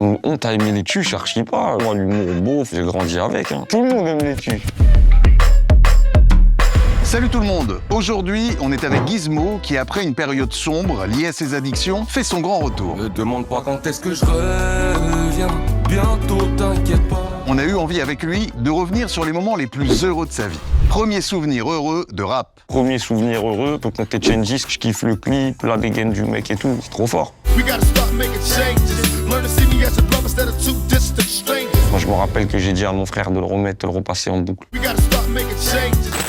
On t'a aimé les tues, je cherche pas. Moi, l'humour beauf, j'ai grandi avec. Hein. Tout le monde aime les tues. Salut tout le monde. Aujourd'hui, on est avec Gizmo qui, après une période sombre liée à ses addictions, fait son grand retour. Ne demande pas quand est-ce que je reviens. Bientôt, t'inquiète pas. On a eu envie avec lui de revenir sur les moments les plus heureux de sa vie. Premier souvenir heureux de rap. Premier souvenir heureux, peut compter Changes, je kiffe le clip, la dégaine du mec et tout, c'est trop fort. Moi, je me rappelle que j'ai dit à mon frère de le remettre, de le repasser en boucle.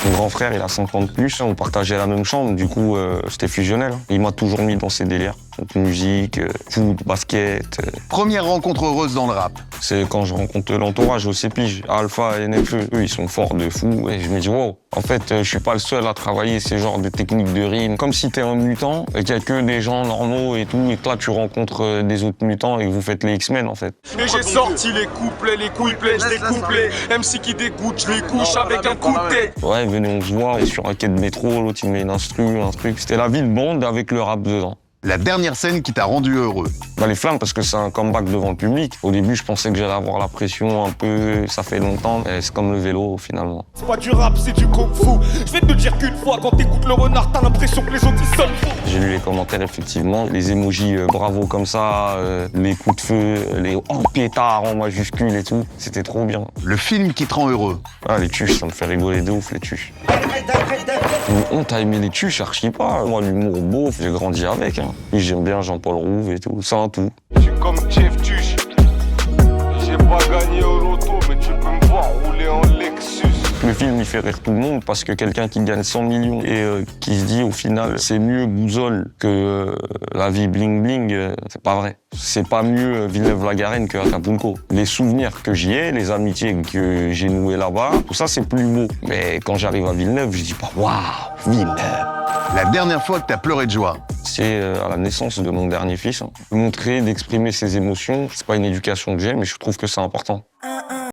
Mon grand frère, il a 50 plus, on partageait la même chambre, du coup, c'était fusionnel. Il m'a toujours mis dans ses délires. Donc, musique, foot, basket. Première rencontre heureuse dans le rap. C'est quand je rencontre l'entourage au CEPIGE, Alpha et NFE. Eux, ils sont forts de fou. Et je me dis, wow, en fait, je suis pas le seul à travailler ces genres de techniques de rime. Comme si t'es un mutant et qu'il y a que des gens normaux et tout. Et que là, tu rencontres des autres mutants et que vous faites les X-Men, en fait. Et j'ai sorti les couplets, je les couplets. MC qui dégoûte, je les couche avec un coup de tête. Ouais, venez, on se voit. Et sur un quai de métro, l'autre, il met une instru, un truc. C'était la vie de bande avec le rap dedans. La dernière scène qui t'a rendu heureux. Bah, les flammes, parce que c'est un comeback devant le public. Au début, je pensais que j'allais avoir la pression un peu, ça fait longtemps. Et c'est comme le vélo, finalement. C'est pas du rap, c'est du kung-fu. Je vais te dire qu'une fois, quand t'écoutes le renard, t'as l'impression que les autres ils sonnent faux. J'ai lu les commentaires, effectivement. Les emojis bravo comme ça, les coups de feu, les oh pétard en majuscule et tout. C'était trop bien. Le film qui te rend heureux. Ah, les tuches, ça me fait rigoler de ouf, les tuches. On t'a aimé les tuches, je cherche pas. Moi, l'humour beauf, j'ai grandi avec. Hein. Et j'aime bien Jean-Paul Rouve et tout, ça en tout. Je suis comme Jeff Tuche. J'ai pas gagné au loto, mais tu peux me voir rouler en Lexus. Le film, il fait rire tout le monde parce que quelqu'un qui gagne 100 millions et qui se dit au final, c'est mieux Bouzole que la vie bling-bling, c'est pas vrai. C'est pas mieux Villeneuve-la-Garenne que Acapulco. Les souvenirs que j'y ai, les amitiés que j'ai nouées là-bas, tout ça, c'est plus beau. Mais quand j'arrive à Villeneuve, je dis pas « Waouh, Villeneuve !» La dernière fois que t'as pleuré de joie. C'est à la naissance de mon dernier fils. Hein. Montrer, d'exprimer ses émotions, c'est pas une éducation que j'ai, mais je trouve que c'est important.